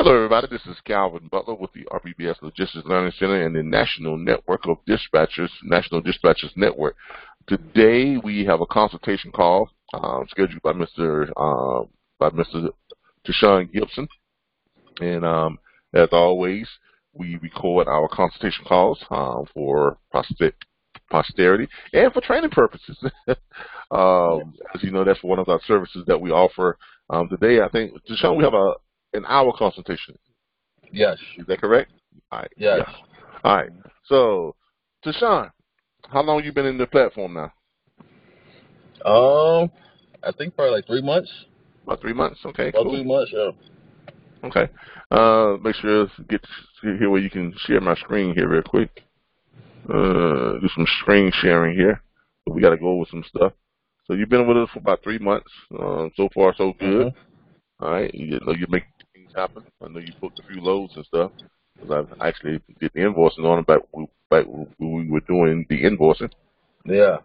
Hello, everybody. This is Calvin Butler with the RBBS Logistics Learning Center and the National Network of Dispatchers, National Dispatchers Network. Today, we have a consultation call scheduled by Mr. Tashawn Gibson. And as always, we record our consultation calls for posterity and for training purposes. As you know, that's one of our services that we offer. Today, I think, Tashawn, we have an hour consultation. Yes. Is that correct? All right. Yes. Yeah. All right. So, Tashawn, how long you been in the platform now? I think probably like 3 months. About 3 months. Okay. About cool. 3 months. Yeah. Okay. Make sure to get here where you can share my screen here real quick. Do some screen sharing here. So we got to go over some stuff. So you've been with us for about 3 months. So far, so good. Mm-hmm. All right. You know, you make things happen. I know you booked a few loads and stuff. Because I actually did the invoicing on it back when we were doing the invoicing. Yeah.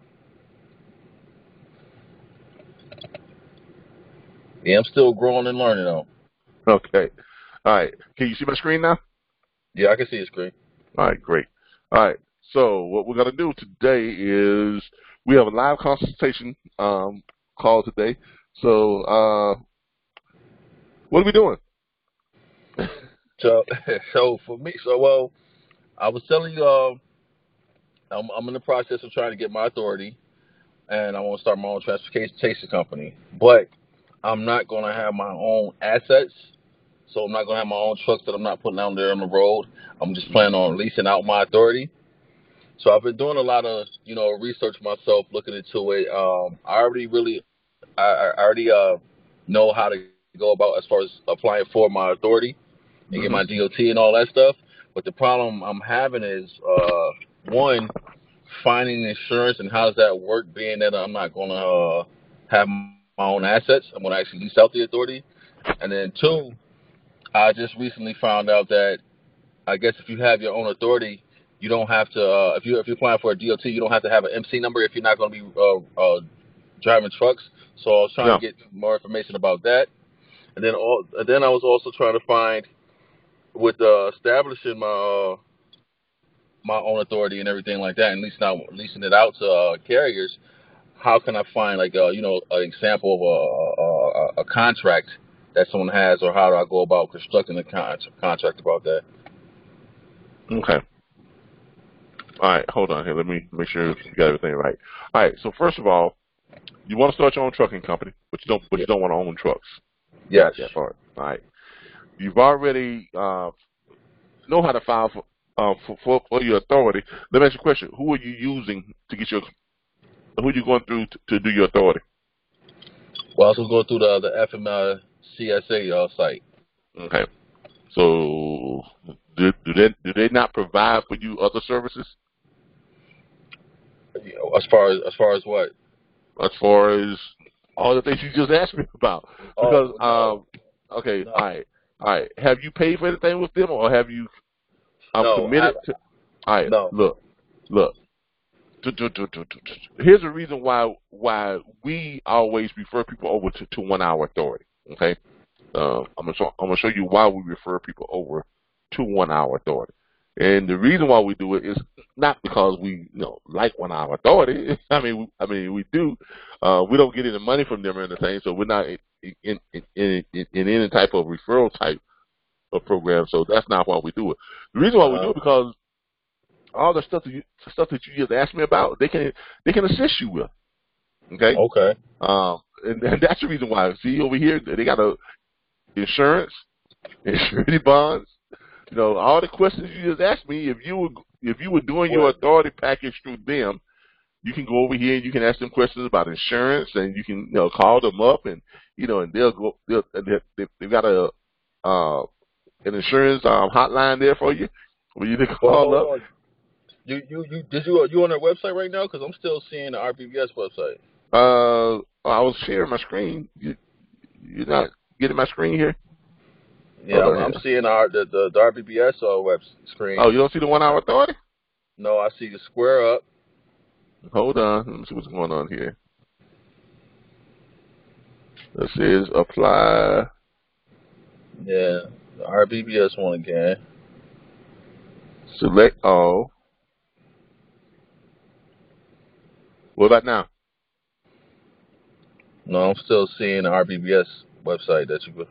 Yeah, I'm still growing and learning though. Okay. All right. Can you see my screen now? Yeah, I can see the screen. All right, great. All right. So what we're going to do today is we have a live consultation call today. So what are we doing? So for me, well, I was telling you, I'm in the process of trying to get my authority, and I want to start my own transportation company. But I'm not going to have my own assets, so I'm not going to have my own trucks that I'm not putting out there on the road. I'm just planning on leasing out my authority. So I've been doing a lot of, research myself, looking into it. I already know how to go about as far as applying for my authority and get my DOT and all that stuff. But the problem I'm having is, one, finding insurance and how does that work, being that I'm not going to have my own assets. I'm going to actually lease out the authority. And then two, I just recently found out that I guess if you have your own authority, you don't have to, if you're applying for a DOT, you don't have to have an MC number if you're not going to be driving trucks. So I was trying to get more information about that. And then I was also trying to find, with establishing my my own authority and everything like that, and leasing it out to carriers, how can I find like an example of a contract that someone has, or how do I go about constructing a contract about that? Okay. All right, hold on here. Let me make sure you got everything right. All right. So first of all, you want to start your own trucking company, but you don't want to own trucks. Yes. That part. All right. You've already know how to file for your authority. Let me ask you a question. Who are you using to get who are you going through to do your authority? Well, I was going through the FMCSA site. Okay. So do they not provide for you other services? As far as what? As far as all the things you just asked me about. Because okay, no. All right. Have you paid for anything with them, or have you committed to? All right. No. Look. Here's the reason why we always refer people over to 1 hour authority. Okay. I'm gonna show you why we refer people over to 1 hour authority. And the reason why we do it is not because we like 1 hour authority. I mean we do. We don't get any money from them or anything, so we're not in any type of referral type of program. So that's not why we do it. The reason why we do it because all the stuff that you just asked me about, they can assist you with. Okay. Okay. And that's the reason why. See over here, they got insurance, surety bonds. All the questions you just asked me. If you were doing your authority package through them, you can go over here and you can ask them questions about insurance, and you can call them up, and and they've got an insurance hotline there for you where you can call up. You on their website right now? Because I'm still seeing the RBBS website. I was sharing my screen. You're not getting my screen here? Yeah, I'm seeing the RBBS web screen. Oh, you don't see the 1 hour authority? No, I see the square up. Hold on. Let me see what's going on here. This is apply. Yeah. The RBBS one again. Select all. What about now? No, I'm still seeing the RBBS website that you.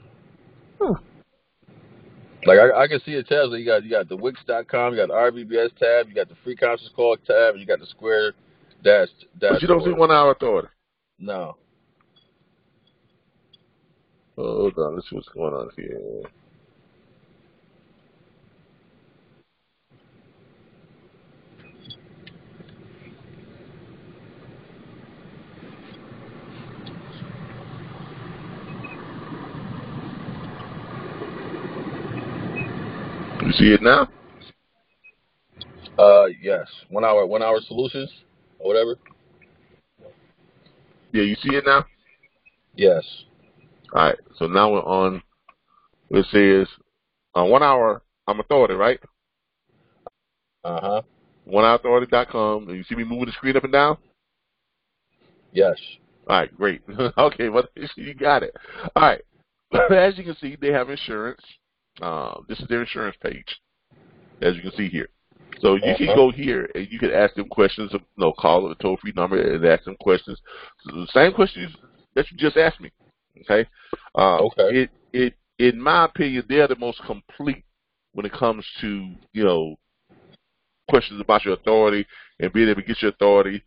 Like I can see the tabs. You got the Wix.com, you got the RBBS tab, you got the free conference call tab, and you got the Square But you don't see dashboard. 1 hour authority. No. Oh, hold on. Let's see what's going on here. You see it now? Yes. 1 hour solutions or whatever. Yeah, you see it now? Yes. All right. So now we're on. It says 1 hour. I'm authority, right? 1hourauthority.com. And you see me moving the screen up and down? Yes. All right, great. Okay, well, you got it. All right. As you can see, they have insurance. This is their insurance page, as you can see here. So you can go here and you can ask them questions. Call the toll-free number and ask them questions. So the same questions that you just asked me. Okay. Okay. In my opinion, they're the most complete when it comes to questions about your authority and being able to get your authority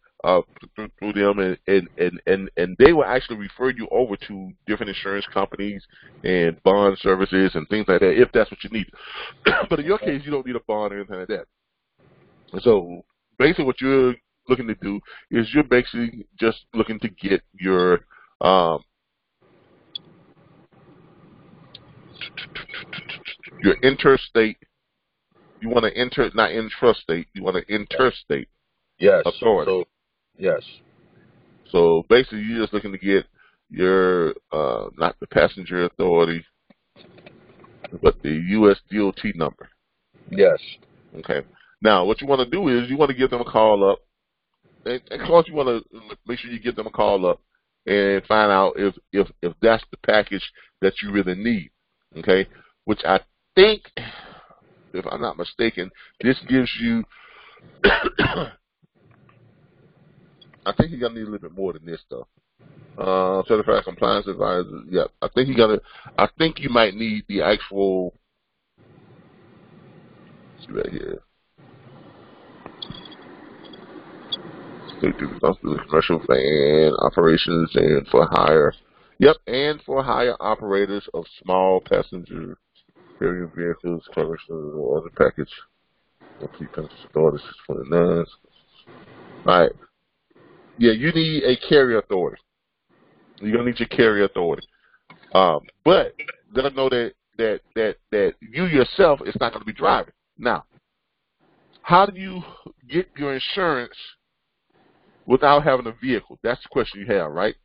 through them, and they will actually refer you over to different insurance companies and bond services and things like that if that's what you need. But in your case, you don't need a bond or anything like that. So basically, what you're looking to do is you're basically just looking to get your interstate. You want to not intrastate. You want to interstate authority. So, yes. So basically, you're just looking to get your not the passenger authority, but the U.S. DOT number. Yes. Okay. Now, what you want to do is you want to give them a call up, and of course, you want to make sure you give them a call up and find out if that's the package that you really need. Okay. Which I think, if I'm not mistaken, this gives you. I think you're gonna need a little bit more than this stuff. Certified compliance advisor. Yeah, I think you might need the actual. Let's see right here. Commercial van operations and for hire. Yep, and for hire operators of small passenger carrier vehicles, commercial or other package. Complete penalty authority 629. All right. Yeah, you need a carrier authority. You're gonna need your carrier authority. But let them know that you yourself is not gonna be driving. Now, how do you get your insurance without having a vehicle? That's the question you have, right?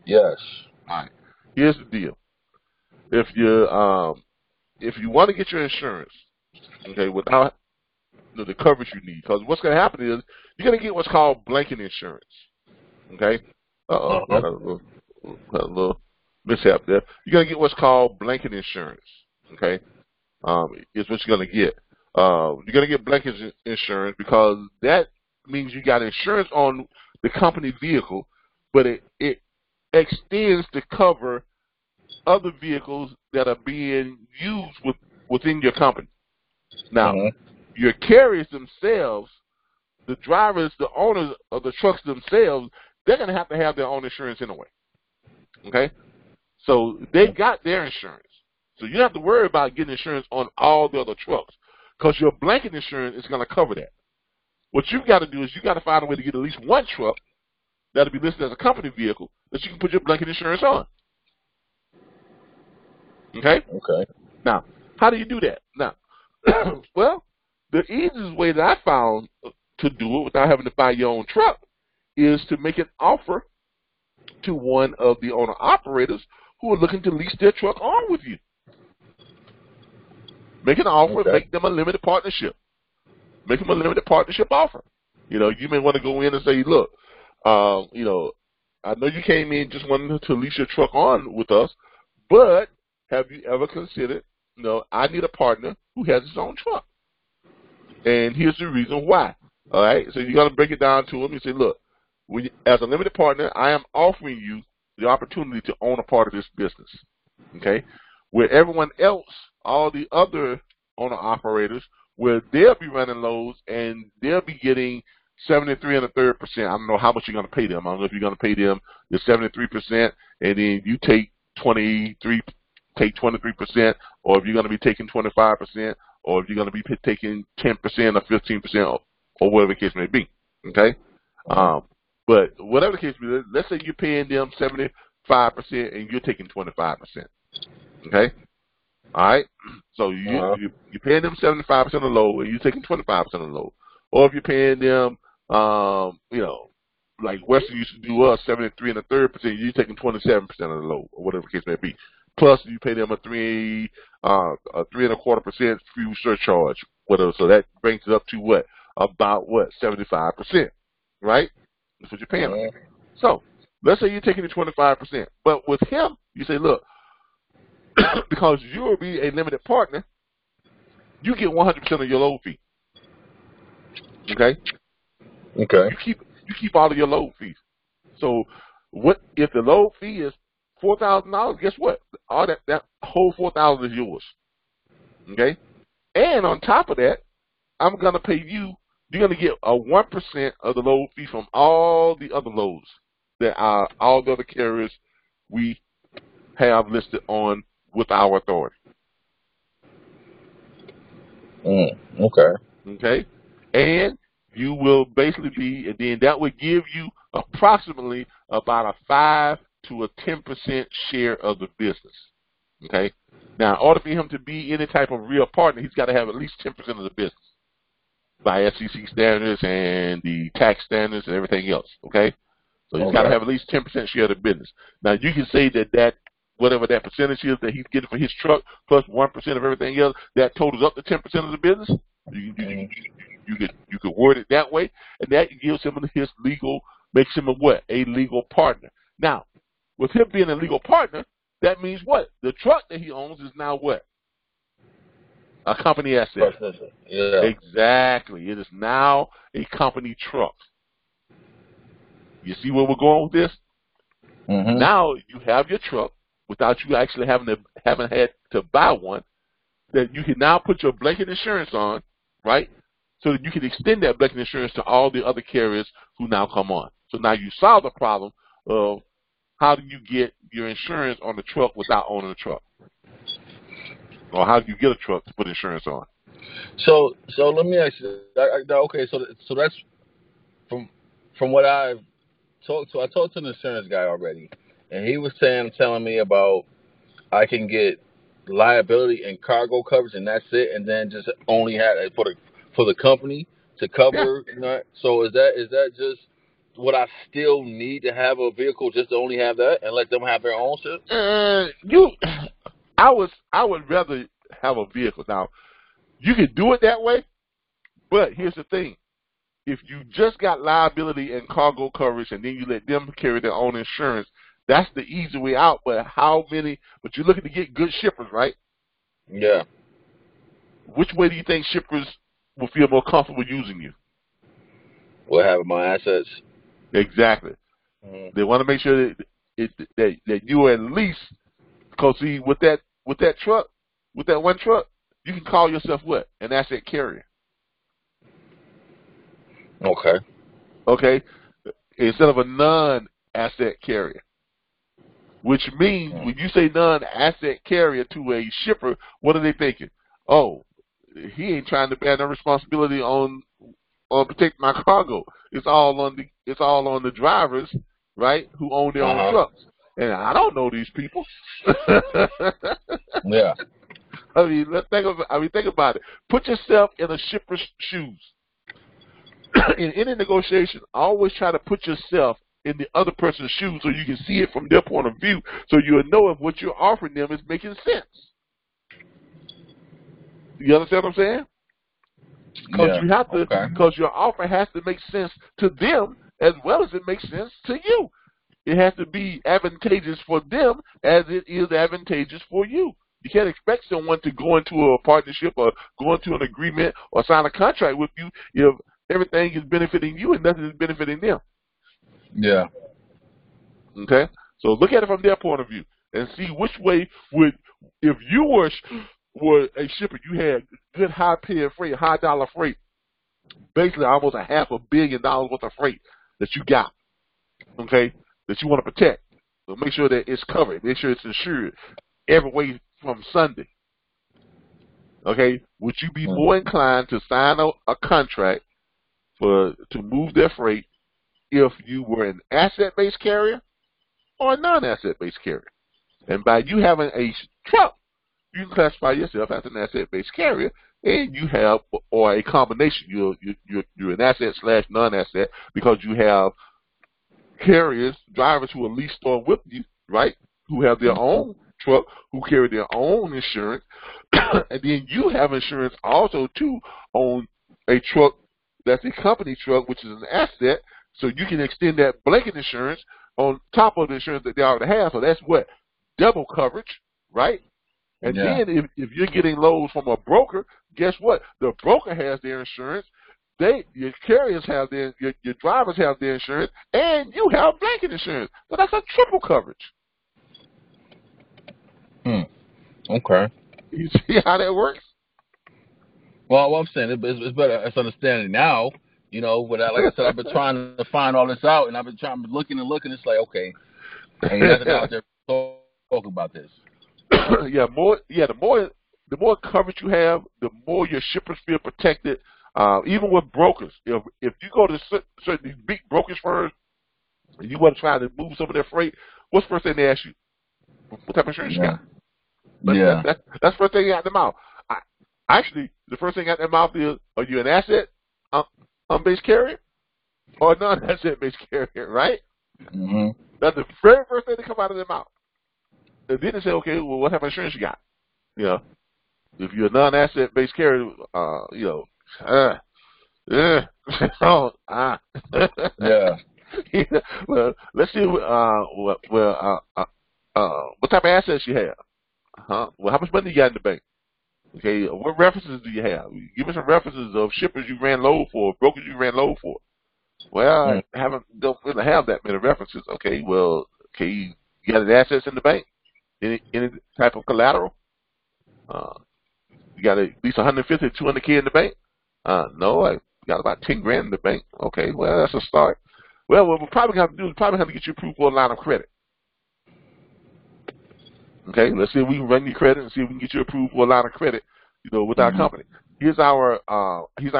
Yes. All right. Here's the deal. If you want to get your insurance, okay, without the coverage you need, because what's going to happen is you're going to get what's called blanket insurance. Okay. Had a little mishap there. You're going to get what's called blanket insurance. Okay. Is what you're going to get. You're going to get blanket insurance because that means you got insurance on the company vehicle, but it extends to cover other vehicles that are being used within your company. Now, your carriers themselves, the drivers, the owners of the trucks themselves, they're going to have their own insurance anyway. Okay? So they got their insurance. So you don't have to worry about getting insurance on all the other trucks because your blanket insurance is going to cover that. What you've got to do is you got to find a way to get at least one truck that'll be listed as a company vehicle that you can put your blanket insurance on. Okay? Okay. Now, how do you do that? Now, well, the easiest way that I found to do it without having to buy your own truck is to make an offer to one of the owner-operators who are looking to lease their truck on with you. Make an offer, make them a limited partnership. Make them a limited partnership offer. You may want to go in and say, look, I know you came in just wanting to lease your truck on with us, but have you ever considered, I need a partner who has his own truck. And here's the reason why. All right? So you got to break it down to him and say, look, as a limited partner, I am offering you the opportunity to own a part of this business. Okay? Where everyone else, all the other owner-operators, where they'll be running loads and they'll be getting 73 1/3%. I don't know how much you're going to pay them. I don't know if you're going to pay them the 73% and then you take 23%, or if you're going to be taking 25%, or if you're going to be taking 10% or 15%, or whatever the case may be. Okay? But whatever the case may be, let's say you're paying them 75% and you're taking 25%. Okay? All right? So you're paying them 75% of the load and you're taking 25% of the load. Or if you're paying them, like Western used to do us, 73 1/3%, you're taking 27% of the load, or whatever the case may be. Plus, you pay them a 3 3.25% fuel surcharge, whatever. So that brings it up to what? About 75%, right? That's what you're paying them. So let's say you're taking the 25%, but with him, you say, look, because you will be a limited partner, you get 100% of your load fee. Okay. Okay. You keep all of your load fees. So what if the load fee is $4,000? Guess what? All that whole $4,000 is yours. Okay. And on top of that, I'm gonna pay you. You're gonna get a 1% of the load fee from all the other loads that are all the other carriers we have listed on with our authority. Okay. Okay. And you will basically be, and then that would give you approximately about a 5 to a 10% share of the business. Okay. Now, in order for him to be any type of real partner, he's got to have at least 10% of the business by SEC standards and the tax standards and everything else. Okay. So he's got to have at least 10% share of the business. Now, you can say that whatever that percentage is that he's getting for his truck plus 1% of everything else, that totals up to 10% of the business. You could word it that way, and that gives him his legal, makes him a legal partner. Now, with him being a legal partner, that means what? The truck that he owns is now what? A company asset. Yeah. Exactly. It is now a company truck. You see where we're going with this? Now you have your truck without you actually having had to buy one, that you can now put your blanket insurance on, right? So that you can extend that blanket insurance to all the other carriers who now come on. So now you solve the problem of how do you get your insurance on the truck without owning a truck? Or how do you get a truck to put insurance on? So let me ask you. Okay, so that's from what I've talked to. I talked to an insurance guy already, and he was telling me about I can get liability and cargo coverage, and that's it, and then just only have it for the company to cover. Yeah. So is that just what I still need to have a vehicle, just to only have that and let them have their own shit? I would rather have a vehicle. Now, you can do it that way, but here's the thing. If you just got liability and cargo coverage and then you let them carry their own insurance, that's the easy way out. But but you're looking to get good shippers, right? Yeah. Which way do you think shippers will feel more comfortable using you? Well, having my assets. Exactly. They want to make sure that you are at least, because see, with that truck, with that one truck, you can call yourself what? An asset carrier. Okay. Okay. Instead of a non-asset carrier. Which means when you say non-asset carrier to a shipper, what are they thinking? Oh, he ain't trying to bear no responsibility on protect my cargo. It's all on the drivers, right, who own their own trucks. And I don't know these people. Yeah. I mean, think about it. Put yourself in a shipper's shoes. In any negotiation, always try to put yourself in the other person's shoes so you can see it from their point of view, so you'll know if what you're offering them is making sense. You understand what I'm saying? Because you have to, because your offer has to make sense to them as well as it makes sense to you. It has to be advantageous for them as it is advantageous for you. You can't expect someone to go into a partnership or go into an agreement or sign a contract with you if everything is benefiting you and nothing is benefiting them. Yeah. Okay? So look at it from their point of view and see which way would, if you were a shipper, you had good high-paid freight, high-dollar freight, basically almost $500 million worth of freight that you got, okay, that you want to protect. So make sure that it's covered. Make sure it's insured every way from Sunday. Okay? Would you be more inclined to sign a contract to move their freight if you were an asset-based carrier or a non-asset-based carrier? And by you having a truck, you can classify yourself as an asset-based carrier, and you have, or a combination. You're an asset/non-asset because you have carriers, drivers who are leased on with you, right? Who have their own truck, who carry their own insurance, and then you have insurance also too on a truck that's a company truck, which is an asset. So you can extend that blanket insurance on top of the insurance that they already have. So that's what? Double coverage, right? And then if you're getting loads from a broker, guess what? The broker has their insurance. Your carriers have your drivers have their insurance, and you have blanket insurance. So that's a triple coverage. Okay. You see how that works? Well, what I'm saying, it's better. It's understanding now. You know, but like I said, I've been trying to find all this out, and I've been looking and looking. It's like, okay, ain't nothing out there to talk about this. The more coverage you have, the more your shippers feel protected. Even with brokers, if you go to certain these big brokerage firms and you want to try to move some of their freight, what's the first thing they ask you? What type of insurance you got? That's the first thing out of their mouth. Actually, the first thing out of their mouth is, are you an asset-based carrier or a non-asset-based carrier, right? That's the very first thing that come out of their mouth. And then they say, okay, well, what type of insurance you got? You know, if you're a non-asset-based carrier, Well, let's see. What type of assets you have? Well, how much money you got in the bank? Okay, what references do you have? Give me some references of shippers you ran load for, brokers you ran load for. Well, I don't really have that many references. Okay, well, you got any assets in the bank? Any type of collateral? You got at least 150 to 200K in the bank? No, I got about 10 grand in the bank. Okay, well, that's a start. Well, what we're probably going to do is probably have to get you approved for a line of credit. Okay, let's see if we can run your credit and see if we can get you approved for a line of credit, with our company. Here's our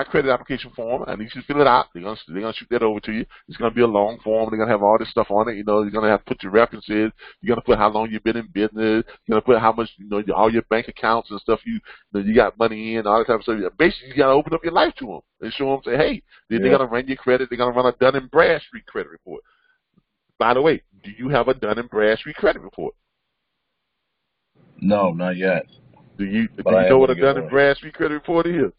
credit application form. I need you to fill it out. They're gonna shoot that over to you. It's gonna be a long form. They're gonna have all this stuff on it. You're gonna have to put your references. You're gonna put how long you've been in business. You're gonna put how much all your bank accounts and stuff you got money in, all that type of stuff. Basically, you gotta open up your life to them and show them. Say, hey, they're gonna run your credit. They're gonna run a Dun & Bradstreet credit report. By the way, do you have a Dun & Bradstreet credit report? No, not yet. Do you know what a Dun & Bradstreet credit report is?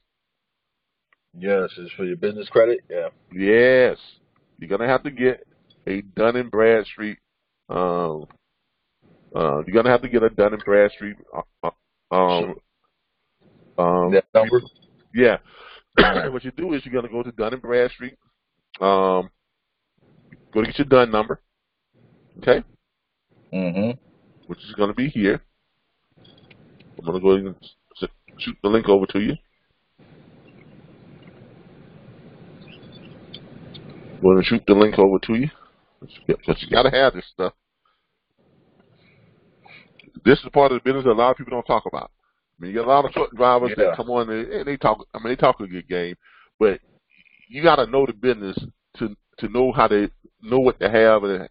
Yes, it's for your business credit. Yeah. Yes, you're gonna have to get a Dun & Bradstreet. You're gonna have to get a Dun & Bradstreet. That number. Yeah. What you do is you're gonna go to Dun & Bradstreet. Go to get your Dun number. Okay. Which is gonna be here. I'm gonna go ahead and shoot the link over to you. Going to shoot the link over to you. But you gotta have this stuff. This is part of the business that a lot of people don't talk about. I mean, you got a lot of truck drivers that come on and they talk. I mean, they talk a good game, but you gotta know the business to know how to know what to have and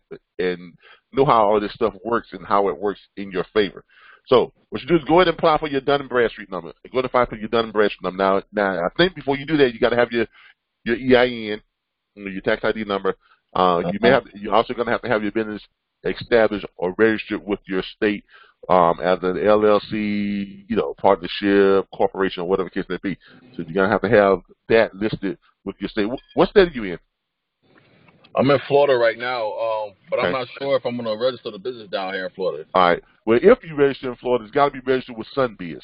know how all this stuff works and how it works in your favor. So what you do is go ahead and apply for your Dun & Bradstreet number. Go ahead and apply for your Dun & Bradstreet number. Now, I think before you do that, you got to have your EIN, your tax ID number. You're also going to have your business established or registered with your state as an LLC, partnership, corporation, or whatever the case may be. So you're going to have that listed with your state. What state are you in? I'm in Florida right now, but I'm Okay. not sure if I'm going to register the business down here in Florida. All right. Well, if you register in Florida, it's got to be registered with SunBiz.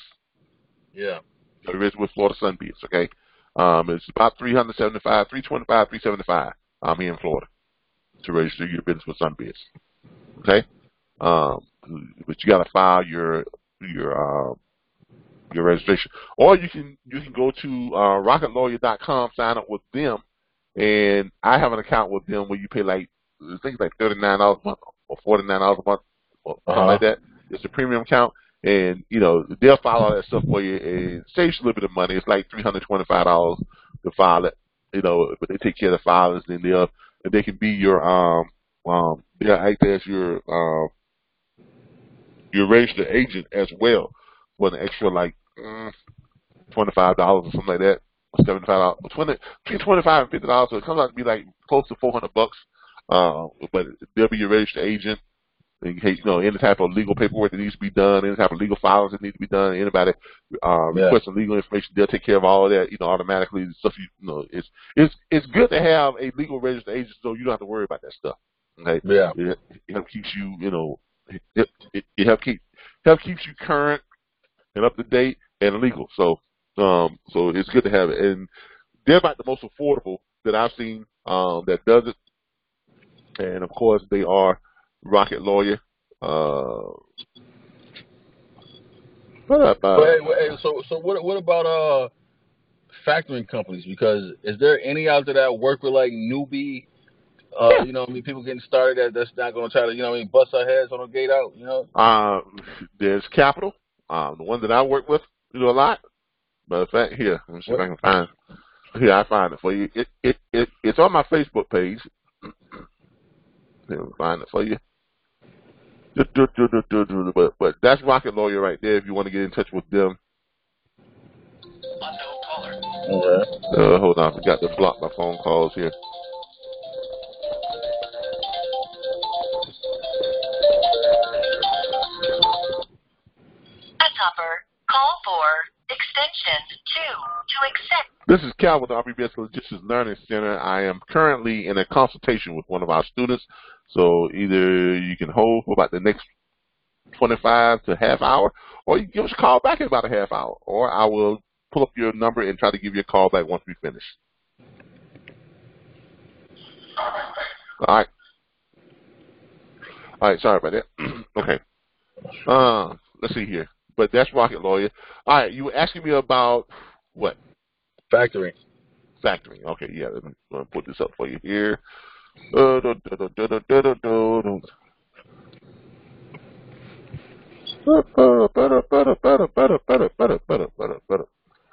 Yeah. Registered with Florida SunBiz. Okay. It's about 325, 375. I'm here in Florida to register your business with SunBiz. Okay. Um, but you got to file your registration, or you can go to rocketlawyer.com, sign up with them, and I have an account with them where you pay like I think it's like $39 a month or $49 a month or something like that. It's a premium account, and they'll file all that stuff for you and saves you a little bit of money. It's like $325 to file it, but they take care of the filings, and they can be your they'll act as your registered agent as well for an extra like $25 or something like that, or $75, between $25 and $50. So it comes out to be like close to $400. But they'll be your registered agent in case any type of legal paperwork that needs to be done, any type of legal filings that need to be done. Anybody requesting legal information, they'll take care of all of that. Automatically. Stuff it's good to have a legal registered agent so you don't have to worry about that stuff. Okay. Yeah. It helps keeps you it help keeps you current and up to date and legal. So it's good to have it, and they're about the most affordable that I've seen that does it. And of course, they are Rocket Lawyer. So what about factoring companies? Because is there any out there that work with like newbie? People getting started that's not going to try to bust our heads on the gate out. There's Capital, the one that I work with, a lot. Matter of fact, here, let me see if I can find. Here, I find it for you. It's on my Facebook page. Let me find it for you. But that's Rocket Lawyer right there. If you want to get in touch with them. Okay. Hold on, I forgot to block my phone calls here. Call for extension 2 to accept. This is Cal with the RBBS Logistics Learning Center. I am currently in a consultation with one of our students. So either you can hold for about the next 25 to half hour, or you can give us a call back in about a half hour, or I will pull up your number and try to give you a call back once we finish. All right, sorry about that. Okay. Let's see here. But that's Rocket Lawyer. All right, you were asking me about what? Factoring. Okay, yeah, let me put this up for you here. All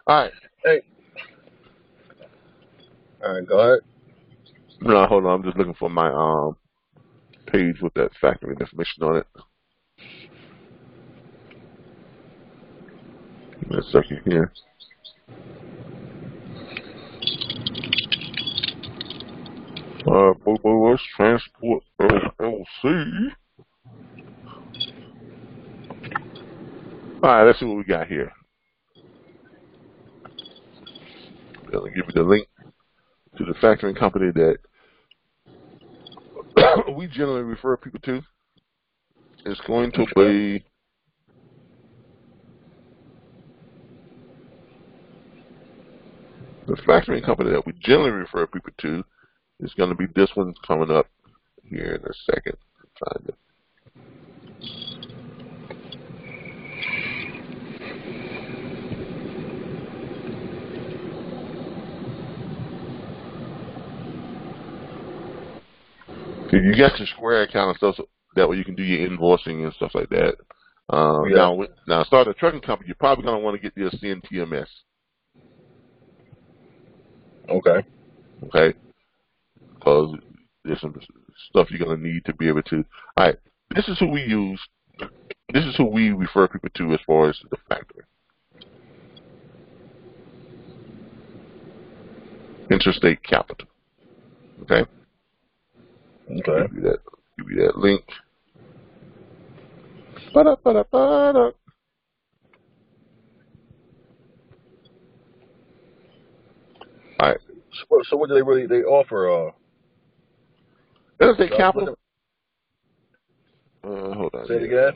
right. Hey. All right, go ahead. No, hold on. I'm just looking for my page with that factoring information on it. Give me a second here. RBBS Transport LLC. All right, let's see what we got here. I'll give you the link to the factoring company that we generally refer people to. It's going to be the factoring company that we generally refer people to is going to be this one coming up here in a second. Find it. You got your Square account and stuff, so that way you can do your invoicing and stuff like that. Now, start a trucking company, you're probably going to want to get your CNTMS. Okay. Okay. Because there's some stuff you're going to need to be able to. All right. This is who we use. This is who we refer people to as far as the factory. Interstate Capital. Okay. Okay. Give you that link. All right. So what do they offer? Interstate Capital. Hold on. Say it again.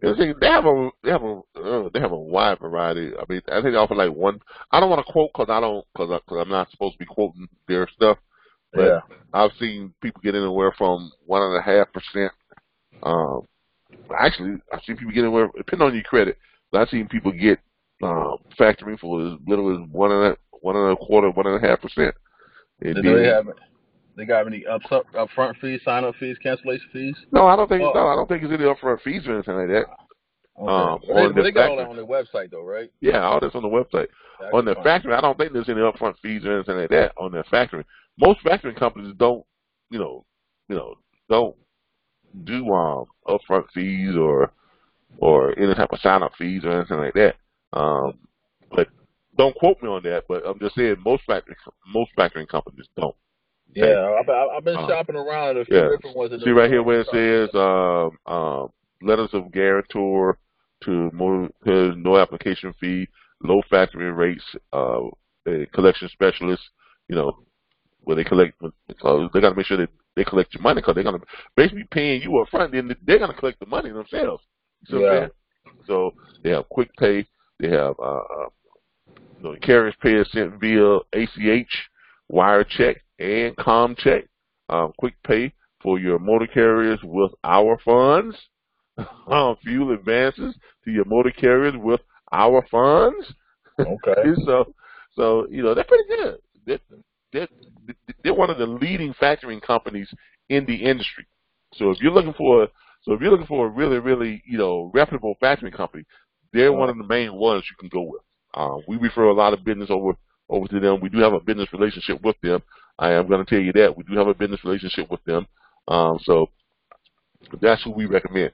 They have a wide variety. I mean, I think they offer like one. I don't want to quote because I'm not supposed to be quoting their stuff. But Yeah. I've seen people get anywhere from 1.5%. Actually, I've seen people get anywhere, depending on your credit. But I've seen people get factoring for as little as 1.25%, 1.5%. They got any upfront fees, sign-up fees, cancellation fees? No, I don't think. No, I don't think it's any upfront fees or anything like that. Okay. But they got all that on their website, though, right? Yeah, all that's on the website. On their factory, I don't think there's any upfront fees or anything like that on their factory. Most factoring companies don't don't do upfront fees or any type of sign-up fees or anything like that. But don't quote me on that. But I'm just saying most factoring companies don't. Okay? Yeah, I've been shopping around at a few different ones. See right here where it says letters of guarantor to no application fee, low factoring rates, collection specialists. Where they collect, because they got to make sure that they collect your money, because they're going to basically paying you up front, then they're going to collect the money themselves. So they have quick pay, they have carriers pay is sent via ACH, wire check, and com check. Quick pay for your motor carriers with our funds. Fuel advances to your motor carriers with our funds. Okay. So they're pretty good. They're one of the leading factoring companies in the industry. So if you're looking for a really, really, reputable factoring company, they're one of the main ones you can go with. We refer a lot of business over to them. We do have a business relationship with them. I am going to tell you that we do have a business relationship with them. So that's who we recommend.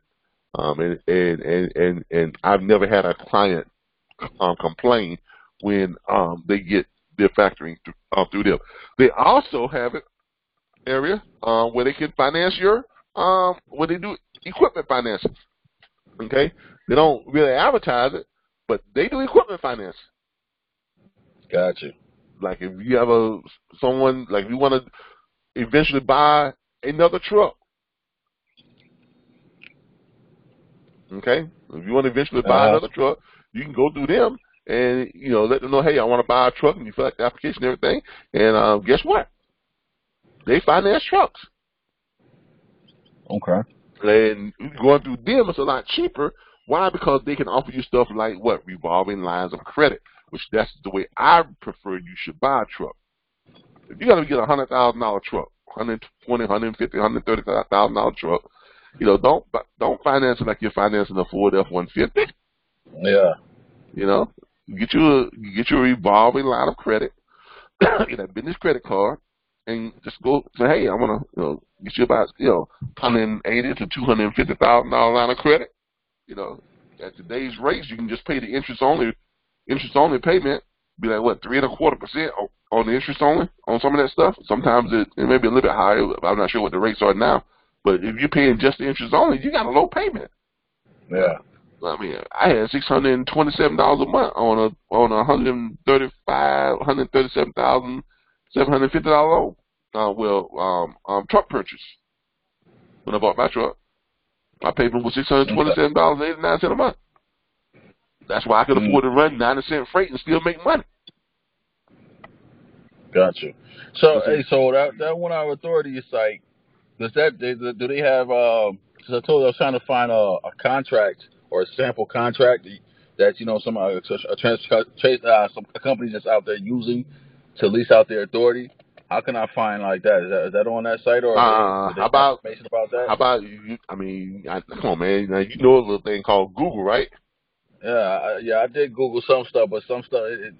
And I've never had a client complain when they get their factoring through them. They also have an area where they can finance where they do equipment financing. Okay, they don't really advertise it, but they do equipment financing. Gotcha. Like if you have if you want to eventually buy another truck. Okay, if you want to eventually buy another truck, you can go through them. And, let them know, hey, I want to buy a truck, and you fill out the application and everything. And guess what? They finance trucks. Okay. And going through them is a lot cheaper. Why? Because they can offer you stuff like revolving lines of credit, which that's the way I prefer you should buy a truck. If you're going to get a $100,000 truck, $120,000, $150,000, $130,000 truck, don't finance it like you're financing a Ford F-150. Yeah. You get your revolving line of credit, get a business credit card, and just go say, hey, I want to get you about $180,000 to $250,000 line of credit. At today's rates, you can just pay the interest only payment. Be like 3.25% on the interest only on some of that stuff. Sometimes it may be a little bit higher. I'm not sure what the rates are now, but if you're paying just the interest only, you got a low payment. Yeah. I mean, I had $627 a month on a $137,750 loan. Truck purchase. When I bought my truck, my payment was $627.89 a month. That's why I could afford to run 90-cent freight and still make money. Gotcha. So, so that 1 hour authority site, do they have? Because I told you I was trying to find a contract or a sample contract that some company that's out there using to lease out their authority. How can I find like that? Is that on that site or how about information about that? How about you? I mean, come on, man. Now, you know a little thing called Google, right? Yeah, I did Google some stuff, but some stuff it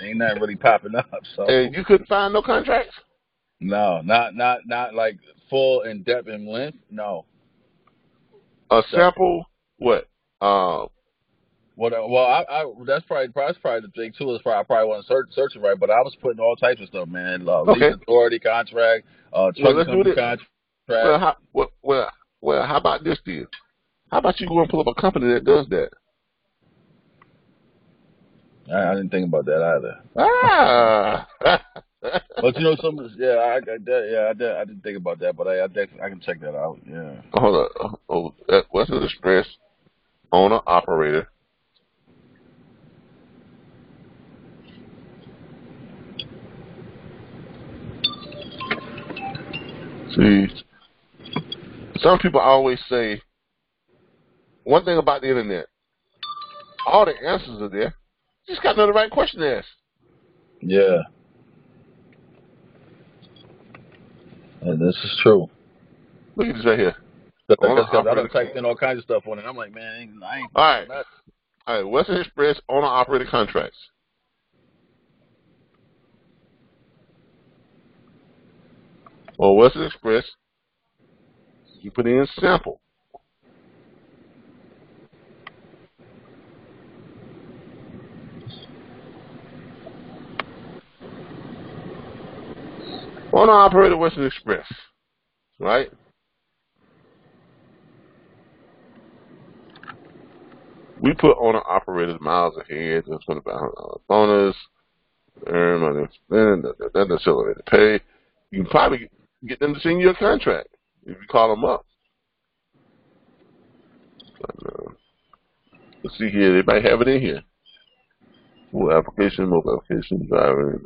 ain't nothing really popping up. So. And you couldn't find no contracts? No, not like full in depth and length. No. A sample what? Well, that's probably the thing too. Is I probably wasn't searching right, but I was putting all types of stuff, man. Lease authority contract, truck company contract. Well, how about this deal? How about you go and pull up a company that does that? I didn't think about that either. But you know, I didn't think about that, but I definitely I can check that out. Yeah. Hold on. Oh, Western Express owner operator. See, some people always say one thing about the internet: all the answers are there. You just got to know the right question to ask. Yeah. And this is true. Look at this right here. Because I done typed in all kinds of stuff on it. I'm like, man, I ain't all right. nothing. All right, Western Express owner operator contracts. Well, Western Express, you put in sample. Owner operator Western Express, right? We put owner operators miles ahead. That's $25 bonus. Earn money. Then accelerated pay. You can probably get them to send you a contract if you call them up. But, let's see here. They might have it in here. Full application, mobile application, driving,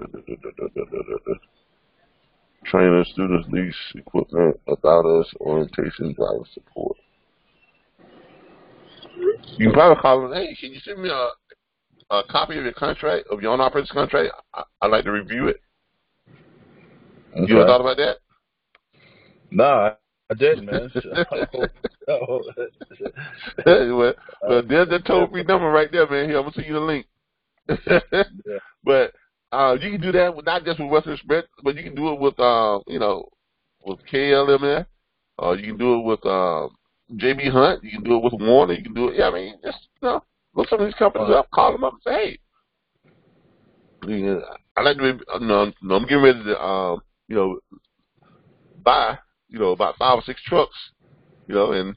trainers, students, lease, equipment, about us, orientation, driver support. You can probably call them, hey, can you send me a copy of your contract, of your own operator's contract? I'd like to review it. Okay. You ever thought about that? Nah, I didn't, man. well, there's the toll-free number right there, man. Here, I'm going to send you the link. Yeah. But you can do that with, not just with Western Express, but you can do it with, with KLM, or you can do it with JB Hunt. You can do it with Warner. You can do it. Yeah, I mean, just look some of these companies up, call them up, and say, hey, I like to. I'm getting ready to, buy, about 5 or 6 trucks, and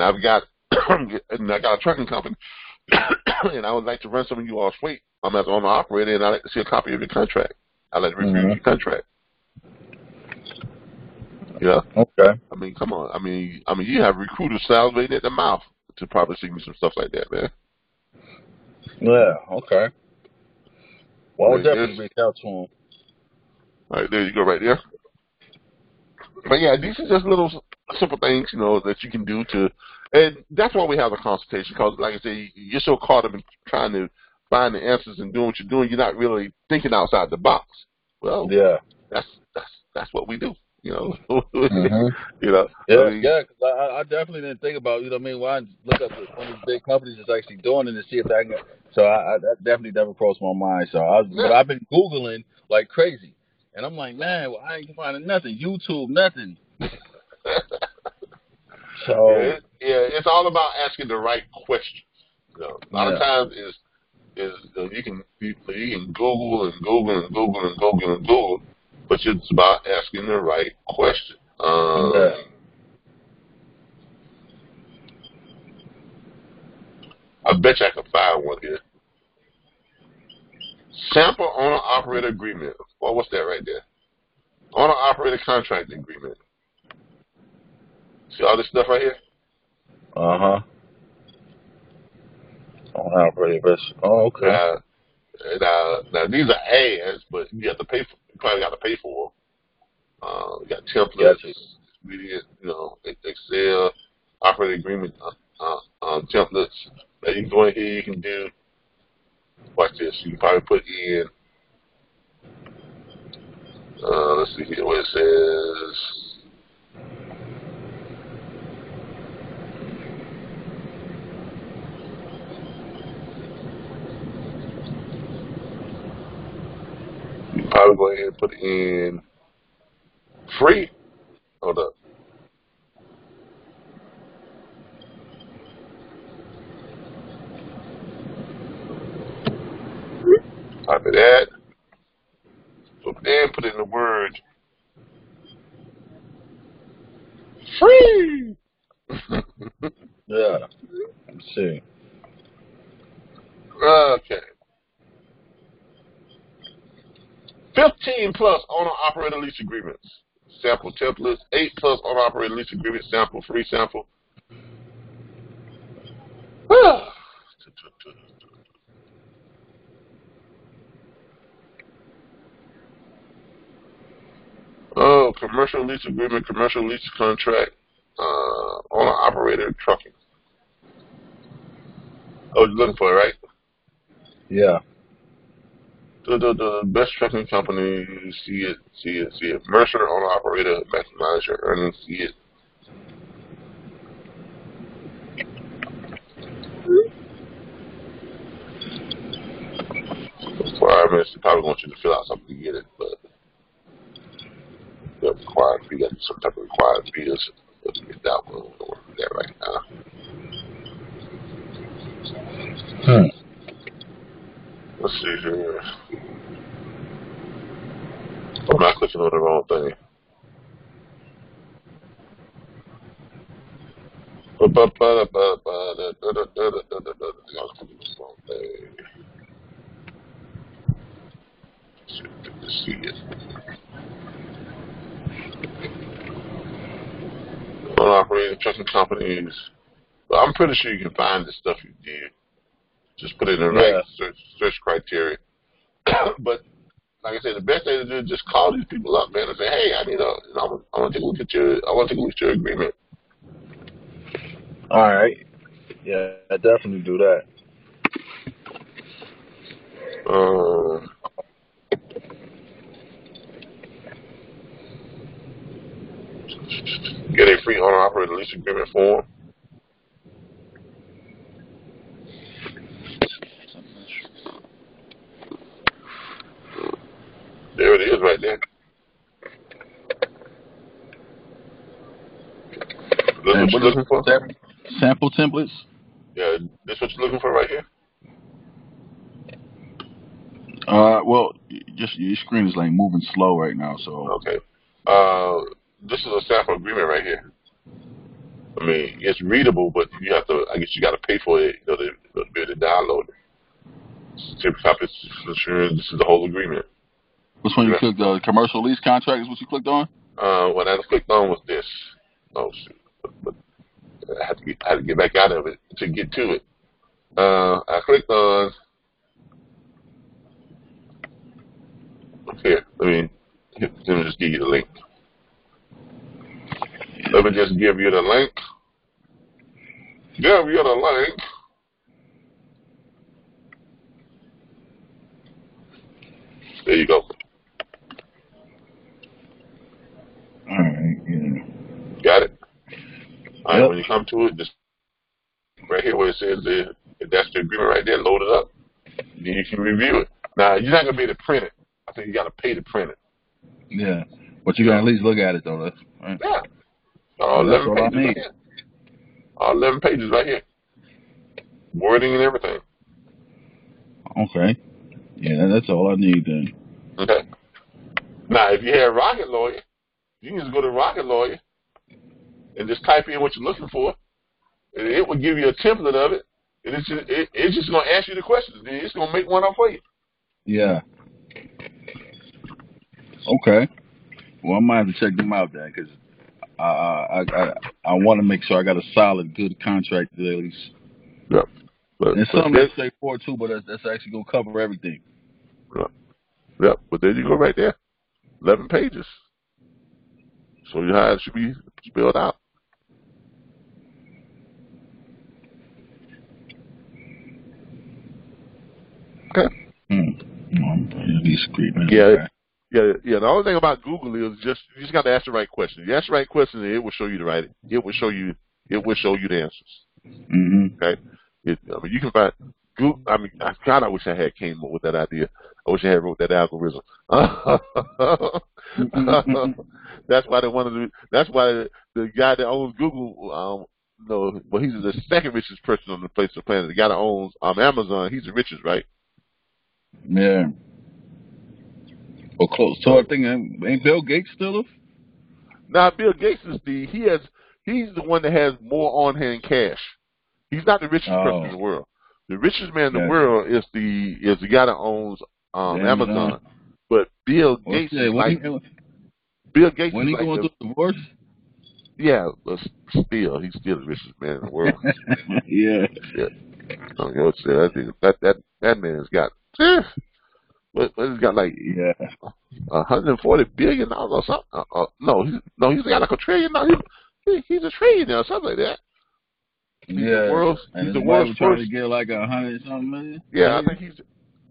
I've got, and I got a trucking company, and I would like to run some of you all's freight. I'm as owner operator, and I'd like to see a copy of your contract. I'd like to review your contract. Yeah. Okay. I mean, come on. I mean, you have recruiters salivating at the mouth to probably see me some stuff like that, man. Yeah. Okay. Well, I'll definitely reach out to them. All right, there you go, right there. But yeah, these are just little simple things, that you can do to, and that's why we have a consultation. Because, like I say, you're so caught up in trying to find the answers and doing what you're doing, you're not really thinking outside the box. Well, yeah, that's what we do. Yeah, I mean, because I definitely didn't think about, why I look up one of these big companies that's actually doing it and see if I can. So that definitely never crossed my mind. But I've been Googling like crazy, and I'm like, man, I ain't finding nothing. YouTube, nothing. So it's all about asking the right questions. A lot of times is you can Google and Google and Google and Google and Google, but it's about asking the right question. I bet you I can find one here. Sample owner operator agreement. Well, what's that right there? Owner operator contract agreement. See all this stuff right here? Owner operator. Oh, okay. Now these are ads, but you have to pay for. You probably got to pay for them. You got templates, media, Excel, operating agreement templates. Now you can go in here. You can do. Watch this. You can probably put in. Let's see here what it says. You can probably go ahead and put in free. Hold up. Type of that. So then put in the word free. Yeah. Let's see. Okay. 15 plus owner-operator lease agreements. Sample templates. 8 plus owner-operator lease agreements. Sample, free sample. Oh, commercial lease agreement, commercial lease contract, owner-operator trucking. Oh, you're looking for it, right? Yeah. The best trucking company, see it. Mercer, owner-operator, maximize your earnings, see it. Requirements, they probably want you to fill out something to get it, but the required fee, got some type of required fees. Let's get that one. We'll work with that right now. Let's see here. I'm not clicking on the wrong thing. Let's see it. Owner-operated trucking companies. Well, I'm pretty sure you can find the stuff you did. Just put it in the right search criteria. But like I said, the best thing to do is just call these people up, man, and say, "Hey, I want to take a look at your agreement." All right. Yeah, I definitely do that. Get a free owner-operator lease agreement form. There it is right there. This what you're looking for? Sample templates? Yeah, this what you're looking for right here? Well, just your screen is like moving slow right now, so. Okay. This is a sample agreement right here. I mean, it's readable, but you have to, I guess you got to pay for it, to be able to download it. This is the whole agreement. Which one you clicked on? Commercial lease contract is what you clicked on? What I clicked on was this. Oh, shoot. But I had to get back out of it to get to it. I clicked on, here, let me just give you the link. Let me just give you the link. Give you the link. There you go. All right, yeah. Got it? All right, when you come to it, just right here where it says that's the agreement right there, load it up. Then you can review it. Now, you're not going to be able to print it. I think you got to pay to print it. Yeah, but you can at least look at it, though. That's right. Yeah. All 11 pages right here. All 11 pages right here. Wording and everything. Okay. Yeah, that's all I need then. Okay. Now, if you have Rocket Lawyer, you can just go to Rocket Lawyer and just type in what you're looking for, and it will give you a template of it, and it's just going to ask you the questions. It's going to make one up for you. Yeah. Okay. Well, I might have to check them out then, because I want to make sure I got a solid, good contract at least. Yeah. And something that's straightforward too, but that's actually going to cover everything. Yeah. But there you go right there. 11 pages. So you how it should be spelled out. Okay. Yeah. The only thing about Google is you just got to ask the right question. You ask the right question, and it will show you It will show you the answers. Mm-hmm. Okay. You can find Google. I wish I had came up with that idea. I wish I had wrote that algorithm. That's why they wanted to. That's why the guy that owns Google, he's the second richest person on the face of the planet. The guy that owns Amazon, he's the richest, right? Yeah. Well, close. So I think ain't Bill Gates still? Now Bill Gates is he's the one that has more on-hand cash. He's not the richest person in the world. The richest man in the world is the guy that owns Amazon. But Bill Well, Gates shit, is like Bill Gates when is he like going the through divorce? yeah, but still he's still the richest man in the world. Yeah. Shit. I don't say that man's got but he's got like Yeah. $140 billion or something. No, he's got like $1 trillion. He's a trillionaire or something like that. Yeah. And He's his the wife world's was trying first. to get like 100-something million. Yeah,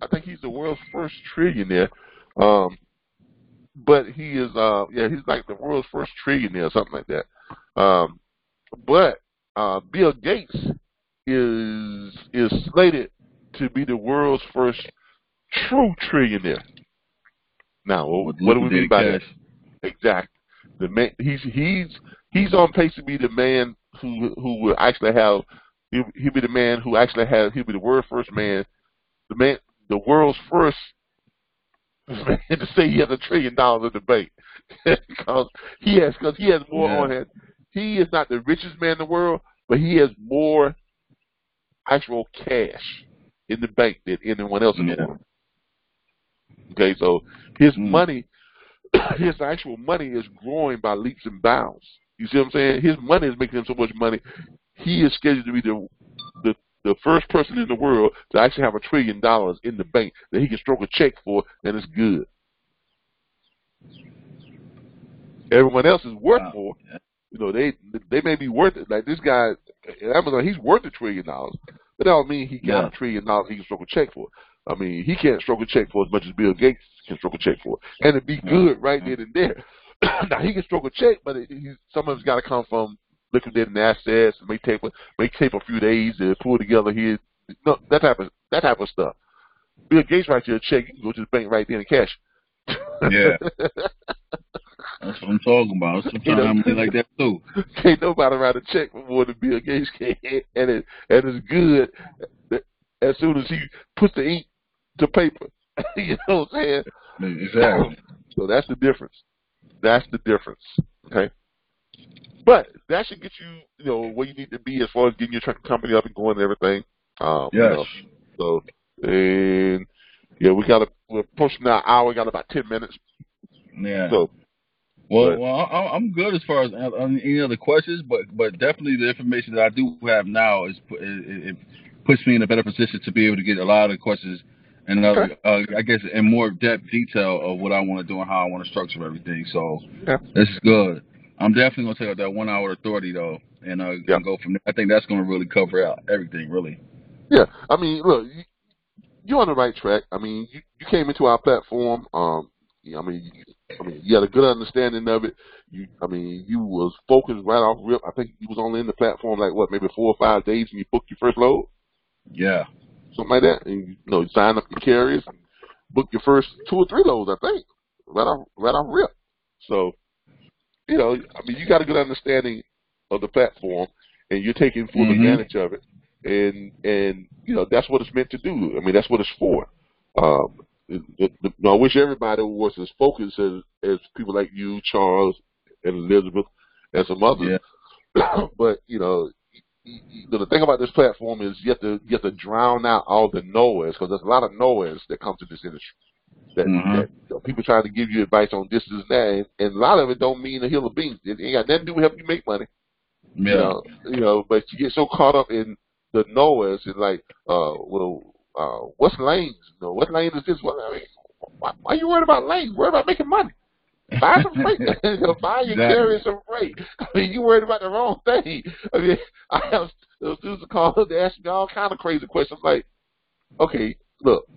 I think he's the world's first trillionaire. But he is he's like the world's first trillionaire or something like that. But Bill Gates is slated to be the world's first true trillionaire. Now, what do we mean by that? Exactly. The man, he's on pace to be the man who will actually have. He'll be the man who actually has. He'll be the world's first man. The world's first man to say he has $1 trillion in the bank because he has more on him. He is not the richest man in the world, but he has more actual cash in the bank than anyone else in the world. Okay, so his money, his actual money is growing by leaps and bounds. You see what I'm saying? His money is making him so much money. He is scheduled to be the first person in the world to actually have $1 trillion in the bank that he can stroke a check for, and it's good. Everyone else is worth more. You know, they may be worth it. Like this guy, Amazon, he's worth $1 trillion. But that don't mean he got $1 trillion he can stroke a check for. I mean, he can't stroke a check for as much as Bill Gates can stroke a check for, and it'd be good right then and there. Now he can stroke a check, but some of it's got to come from liquidating assets. It may take a few days to pull together his that type of stuff. Bill Gates writes you a check, you can go to the bank right then and cash. Yeah. That's what I'm talking about. Sometimes I'm like that too. Can't nobody write a check for more than Bill Gates can, and it's good as soon as he puts the ink to paper. You know what I'm saying? Exactly. So that's the difference. Okay. But that should get you, where you need to be as far as getting your trucking company up and going and everything. Yes. So, and yeah, we're pushing our hour. We got about 10 minutes. Yeah. So, well, I'm good as far as any other questions, but definitely the information that I do have now it puts me in a better position to be able to get a lot of the questions and I guess in more depth detail of what I want to do and how I want to structure everything. So this is good. I'm definitely gonna take out that 1 hour authority though, and go from there. I think that's gonna really cover out everything, really. Yeah, I mean, look, you're on the right track. I mean, you came into our platform. You had a good understanding of it. You was focused right off rip. I think you was only in the platform like maybe 4 or 5 days when you booked your first load. Yeah, something like that. And you sign up your carriers, and book your first 2 or 3 loads. I think right off rip. So, you got a good understanding of the platform, and you're taking full advantage of it. And that's what it's meant to do. I mean, that's what it's for. I wish everybody was as focused as people like you, Charles, and Elizabeth, and some others. Yeah. But the thing about this platform is you have to drown out all the nowheres, because there's a lot of nowheres that come to this industry. That people trying to give you advice on this and that, and a lot of it don't mean a hill of beans. It ain't got nothing to do with helping you make money. Yeah. But you get so caught up in the nowheres and like, what's lanes? What lane is this? Why are you worried about lanes? Worried about making money. Buy some freight. Buy your carrier some freight. I mean, you worried about the wrong thing. I mean, I have students call up to ask me all kind of crazy questions like, okay, look,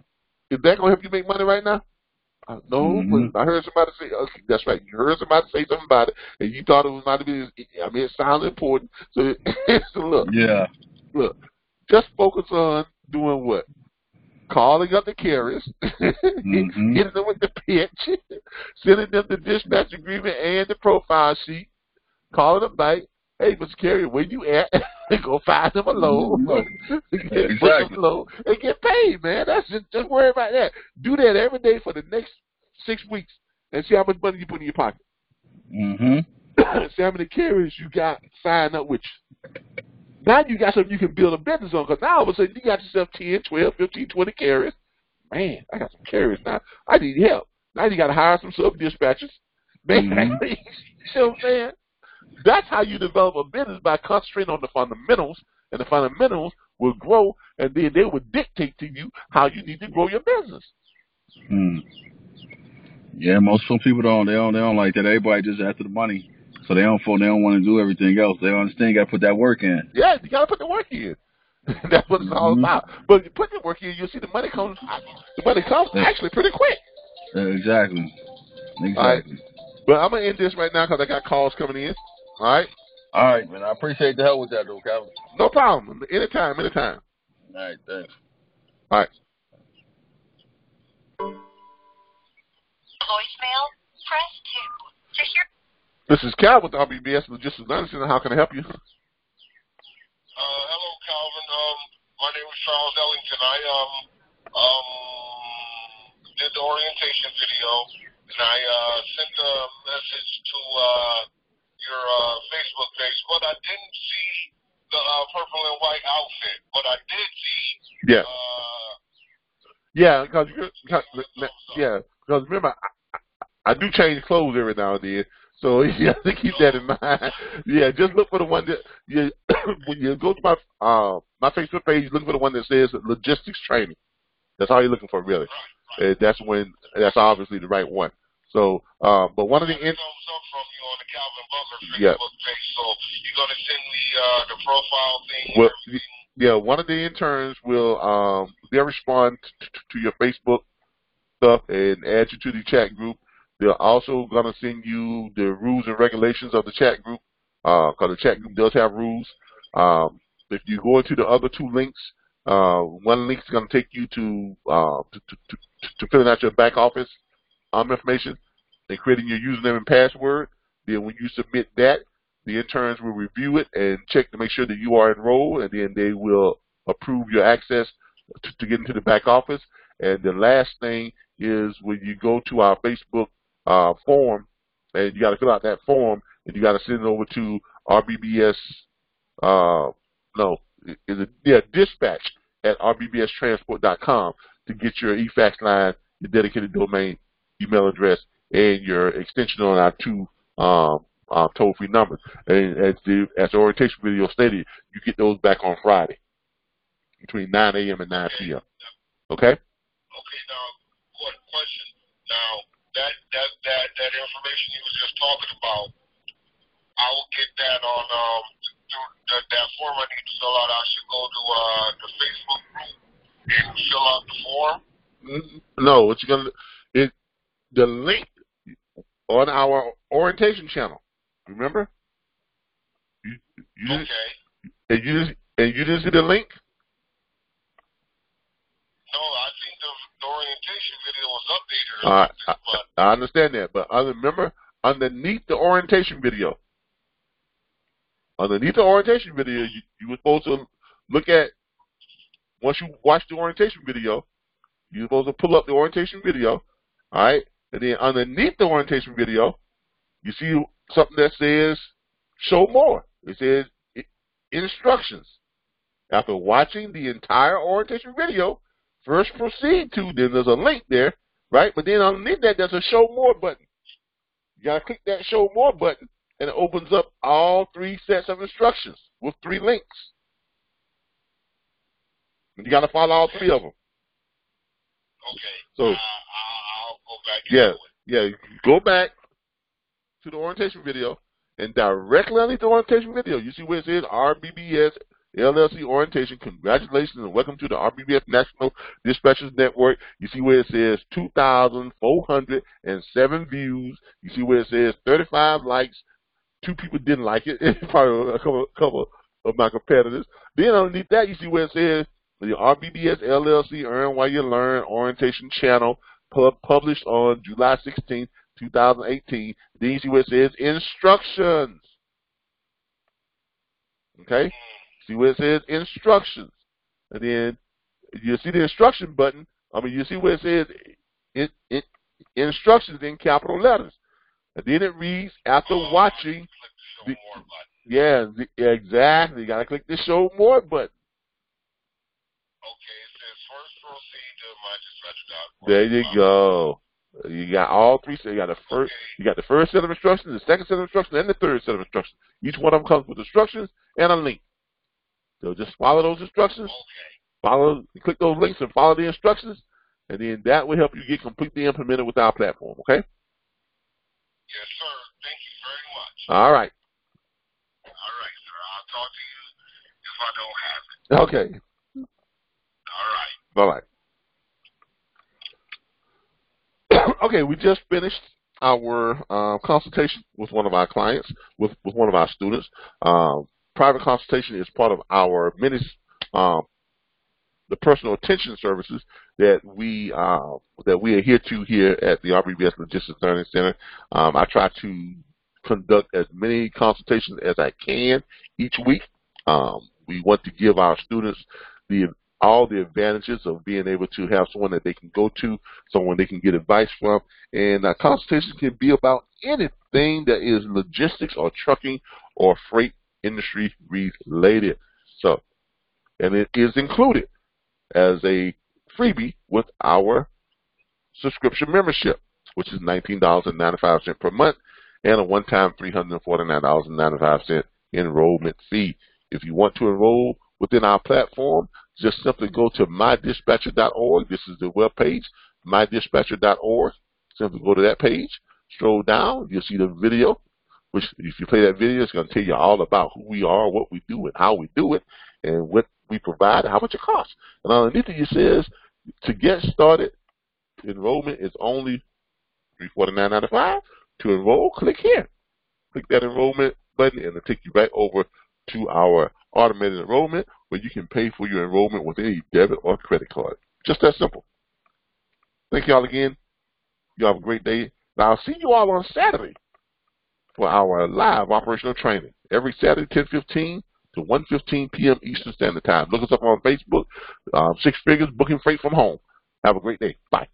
is that going to help you make money right now? No, but I heard somebody say, okay, that's right. You heard somebody say something about it, and you thought it was might be. I mean, it sounds important. So, look, just focus on doing what? Calling up the carriers, hitting them with the pitch, sending them the dispatch agreement and the profile sheet, calling them back. Hey, Mr. Carrier, where you at? Go find them a load, exactly. Load, and get paid, man. That's just worry about that. Do that every day for the next 6 weeks, and see how much money you put in your pocket. See how many carriers you got signed up with you. Now you got something you can build a business on, because now all of a sudden you got yourself 10, 12, 15, 20 carriers. Man, I got some carriers now. I need help. Now you got to hire some sub-dispatchers. Mm-hmm. You see what I'm saying? That's how you develop a business, by concentrating on the fundamentals, and the fundamentals will grow, and then they will dictate to you how you need to grow your business. Yeah, some people don't like that. Everybody just after the money, so they don't want to do everything else. They don't understand you got to put that work in. Yeah, you got to put the work in. That's what it's all about. But you put the work in, you'll see the money comes. The money comes actually pretty quick. Exactly. All right. But I'm gonna end this right now because I got calls coming in. All right. All right, man. I appreciate the help with that, though, Calvin. No problem. Anytime. All right. Thanks. All right. Voicemail, press 2. To hear. This is Cal with RBBS Logistics Learning Center. How can I help you? Hello, Calvin. My name is Charles Ellington. I did the orientation video, and I sent a message to your Facebook page, but I didn't see the purple and white outfit. But I did see. Yeah. Because remember, I do change clothes every now and then, so you have to keep that in mind. Yeah, just look for the one that when you go to my Facebook page, look for the one that says logistics training. That's all you're looking for, really. That's obviously the right one. So, but one of the thumbs up from you on the Calvin Butler Facebook page. So you're gonna send me the profile thing. Well, yeah, one of the interns will they'll respond to your Facebook stuff and add you to the chat group. They're also gonna send you the rules and regulations of the chat group, because the chat group does have rules. If you go into the other two links, one link is gonna take you to filling out your back office information and creating your username and password. Then when you submit that, the interns will review it and check to make sure that you are enrolled, and then they will approve your access to get into the back office. And the last thing is when you go to our Facebook form, and you got to fill out that form, and you got to send it over to RBBS, dispatch at rbbstransport.com to get your eFax line, your dedicated domain, email address, and your extension on our two toll-free numbers. And as the orientation video stated, you get those back on Friday between 9 a.m. and 9 p.m. Okay? Okay, now, one question. Now, that information you was just talking about, I will get that on through that form I need to fill out. I should go to the Facebook group and fill out the form? No, what you're gonna do, the link on our orientation channel. Remember? You Okay. You didn't see the link? No, I think the orientation video was updated. I understand that, but remember, underneath the orientation video, you were supposed to look at, once you watch the orientation video, you're supposed to pull up the orientation video, all right? And then underneath the orientation video, you see something that says show more. It says instructions. After watching the entire orientation video, first proceed to, then there's a link there, right? But then underneath that, there's a show more button. You got to click that show more button, and it opens up all 3 sets of instructions with 3 links. And you got to follow all 3 of them. Okay. So I'll go back. Go back to the orientation video, and directly underneath the orientation video, you see where it says RBBS LLC Orientation. Congratulations and welcome to the RBBS National Dispatchers Network. You see where it says 2,407 views. You see where it says 35 likes. 2 people didn't like it. Probably a couple of my competitors. Then underneath that, you see where it says the RBBS LLC Earn While You Learn Orientation Channel, published on July 16, 2018. Then you see where it says instructions. Okay? See where it says instructions. And then you see the instruction button. You see where it says instructions in capital letters. And then it reads, after watching. Exactly. You got to click the show more button. Okay, it says first proceed to my dispatch. There you go. You got all three. So you got the first set of instructions, the second set of instructions, and the third set of instructions. Each one of them comes with instructions and a link. So just follow those instructions. Click those links and follow the instructions, and then that will help you get completely implemented with our platform. Okay? Yes, sir. Thank you very much. All right. All right, sir. I'll talk to you if I don't have it. Okay. All right. Bye-bye. Okay, we just finished our consultation with one of our clients, with one of our students. Private consultation is part of our the personal attention services that we adhere to here at the RBBS Logistics Learning Center. I try to conduct as many consultations as I can each week. We want to give our students all the advantages of being able to have someone that they can go to, someone they can get advice from. And consultation can be about anything that is logistics or trucking or freight industry related. So, and it is included as a freebie with our subscription membership, which is $19.95 per month and a one-time $349.95 enrollment fee. If you want to enroll within our platform, just simply go to mydispatcher.org. This is the web page, mydispatcher.org. Simply go to that page, scroll down, you'll see the video, which if you play that video, it's going to tell you all about who we are, what we do, and how we do it, and what we provide, and how much it costs. And underneath it, it says, to get started, enrollment is only $349.95. To enroll, click here. Click that enrollment button, and it'll take you back over to our automated enrollment, where you can pay for your enrollment with any debit or credit card. Just that simple. Thank y'all again. You have a great day. Now, I'll see you all on Saturday for our live operational training. Every Saturday, 10:15 to 1:15 p.m. Eastern Standard Time. Look us up on Facebook, Six Figures, Booking Freight from Home. Have a great day. Bye.